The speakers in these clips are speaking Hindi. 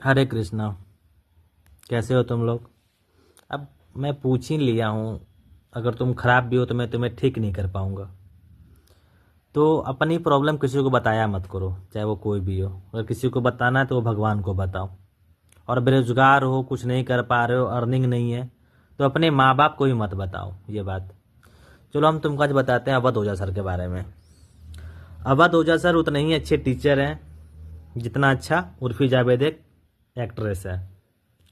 हरे कृष्णा। कैसे हो तुम लोग? अब मैं पूछ ही लिया हूँ, अगर तुम खराब भी हो तो मैं तुम्हें ठीक नहीं कर पाऊँगा। तो अपनी प्रॉब्लम किसी को बताया मत करो, चाहे वो कोई भी हो। अगर किसी को बताना है तो वो भगवान को बताओ। और बेरोजगार हो, कुछ नहीं कर पा रहे हो, अर्निंग नहीं है, तो अपने माँ बाप को ही मत बताओ ये बात। चलो हम तुमको आज बताते हैं अवध ओझा सर के बारे में। अवध ओझा सर उतने ही अच्छे टीचर हैं जितना अच्छा उर्फी जावेद एक एक्ट्रेस है।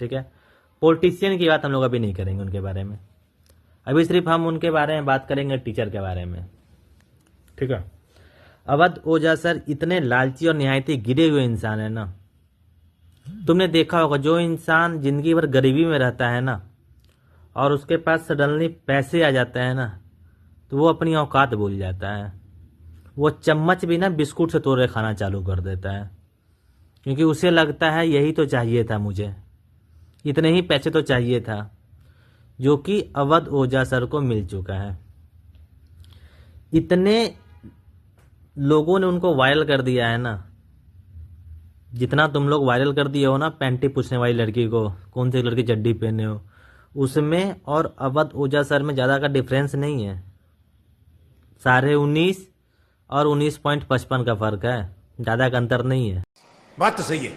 ठीक है, पॉलिटिशियन की बात हम लोग अभी नहीं करेंगे उनके बारे में। अभी सिर्फ हम उनके बारे में बात करेंगे, टीचर के बारे में। ठीक है, अवध ओझा सर इतने लालची और निहायती गिरे हुए इंसान है ना। तुमने देखा होगा, जो इंसान जिंदगी भर गरीबी में रहता है ना और उसके पास सडनली पैसे आ जाते हैं ना, तो वो अपनी औकात भूल जाता है। वो चम्मच भी ना बिस्कुट से तोड़ के खाना चालू कर देता है, क्योंकि उसे लगता है यही तो चाहिए था मुझे, इतने ही पैसे तो चाहिए था, जो कि अवध ओझा सर को मिल चुका है। इतने लोगों ने उनको वायरल कर दिया है ना, जितना तुम लोग वायरल कर दिए हो ना पैंटी पूछने वाली लड़की को, कौन सी लड़की चड्डी पहने हो, उसमें और अवध ओझा सर में ज़्यादा का डिफरेंस नहीं है। 19.5 और 19.55 का फर्क है, ज़्यादा का अंतर नहीं है। बात तो सही है।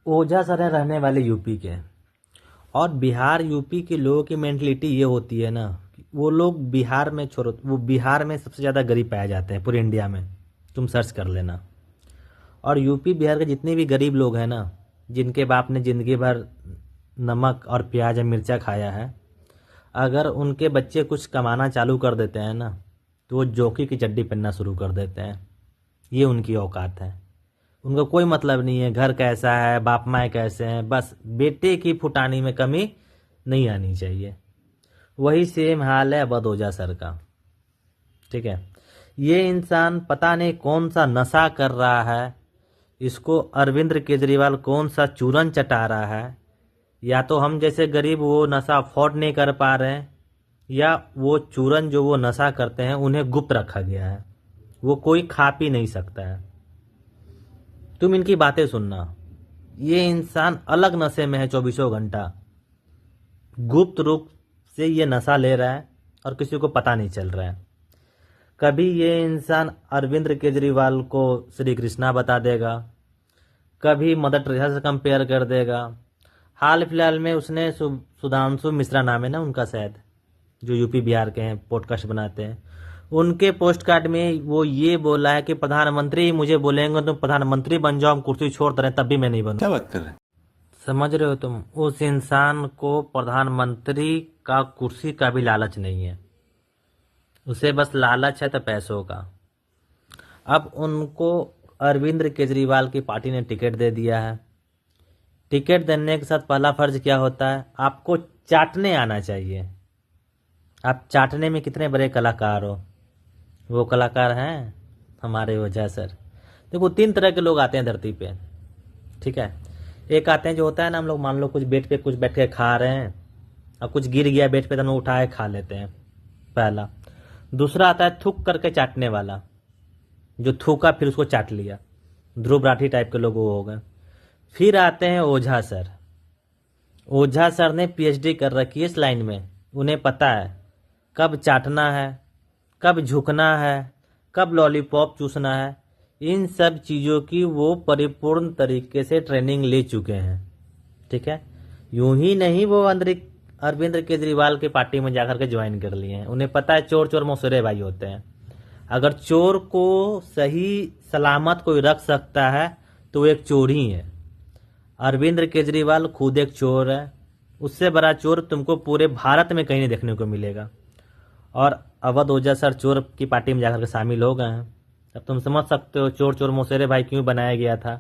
ओझा सर है रहने वाले यूपी के, और बिहार यूपी के लोगों की मेंटलिटी ये होती है ना, वो लोग बिहार में छोड़ो, वो बिहार में सबसे ज़्यादा गरीब पाए जाते हैं पूरे इंडिया में, तुम सर्च कर लेना। और यूपी बिहार के जितने भी गरीब लोग हैं ना, जिनके बाप ने ज़िंदगी भर नमक और प्याज और मिर्चा खाया है, अगर उनके बच्चे कुछ कमाना चालू कर देते हैं ना, तो वो जॉकी की चड्डी पहनना शुरू कर देते हैं। ये उनकी औकात है। उनको कोई मतलब नहीं है घर कैसा है, बाप माए कैसे हैं, बस बेटे की फुटानी में कमी नहीं आनी चाहिए। वही सेम हाल है अवध ओझा सर का। ठीक है, ये इंसान पता नहीं कौन सा नशा कर रहा है, इसको अरविंद केजरीवाल कौन सा चूरन चटा रहा है, या तो हम जैसे गरीब वो नशा अफोर्ड नहीं कर पा रहे हैं, या वो चूरन जो वो नशा करते हैं उन्हें गुप्त रखा गया है, वो कोई खा पी नहीं सकता है। तुम इनकी बातें सुनना, ये इंसान अलग नशे में है, 24 घंटा गुप्त रूप से ये नशा ले रहा है और किसी को पता नहीं चल रहा है। कभी ये इंसान अरविंद केजरीवाल को श्री कृष्णा बता देगा, कभी मदर टेरेसा से कंपेयर कर देगा। हाल फिलहाल में उसने सुधांशु मिश्रा नाम है ना उनका शायद, जो यूपी बिहार के हैं, पॉडकास्ट बनाते हैं, उनके पोस्ट कार्ड में वो ये बोला है कि प्रधानमंत्री मुझे बोलेंगे तुम प्रधानमंत्री बन जाओ, हम कुर्सी छोड़ दे रहे हैं तब भी मैं नहीं बनूं। क्या बात कर रहे हैं? समझ रहे हो तुम? उस इंसान को प्रधानमंत्री का कुर्सी का भी लालच नहीं है, उसे बस लालच है तो पैसों का। अब उनको अरविंद केजरीवाल की पार्टी ने टिकट दे दिया है। टिकट देने के साथ पहला फर्ज क्या होता है, आपको चाटने आना चाहिए। आप चाटने में कितने बड़े कलाकार हो, वो कलाकार हैं हमारे ओझा सर। देखो 3 तरह के लोग आते हैं धरती पे। ठीक है, एक आते हैं जो होता है ना, हम लोग मान लो कुछ बेड पे कुछ बैठ के खा रहे हैं और कुछ गिर गया बेड पे तो हम लोग उठाए खा लेते हैं, पहला। दूसरा आता है थूक करके चाटने वाला, जो थूका फिर उसको चाट लिया, ध्रुव राठी टाइप के लोग वो हो गए। फिर आते हैं ओझा सर। ओझा सर ने पीएचडी कर रखी है इस लाइन में, उन्हें पता है कब चाटना है, कब झुकना है, कब लॉलीपॉप चूसना है, इन सब चीज़ों की वो परिपूर्ण तरीके से ट्रेनिंग ले चुके हैं। ठीक है, यूं ही नहीं वो अरविंद केजरीवाल की पार्टी में जाकर के ज्वाइन कर लिए हैं। उन्हें पता है चोर चोर मौसेरे भाई होते हैं, अगर चोर को सही सलामत कोई रख सकता है तो वो एक चोर ही है। अरविंद केजरीवाल खुद एक चोर है, उससे बड़ा चोर तुमको पूरे भारत में कहीं नहीं देखने को मिलेगा। और अवध ओझा सर चोर की पार्टी में जाकर के शामिल हो गए हैं। अब तुम समझ सकते हो चोर चोर मौसेरे भाई क्यों बनाया गया था।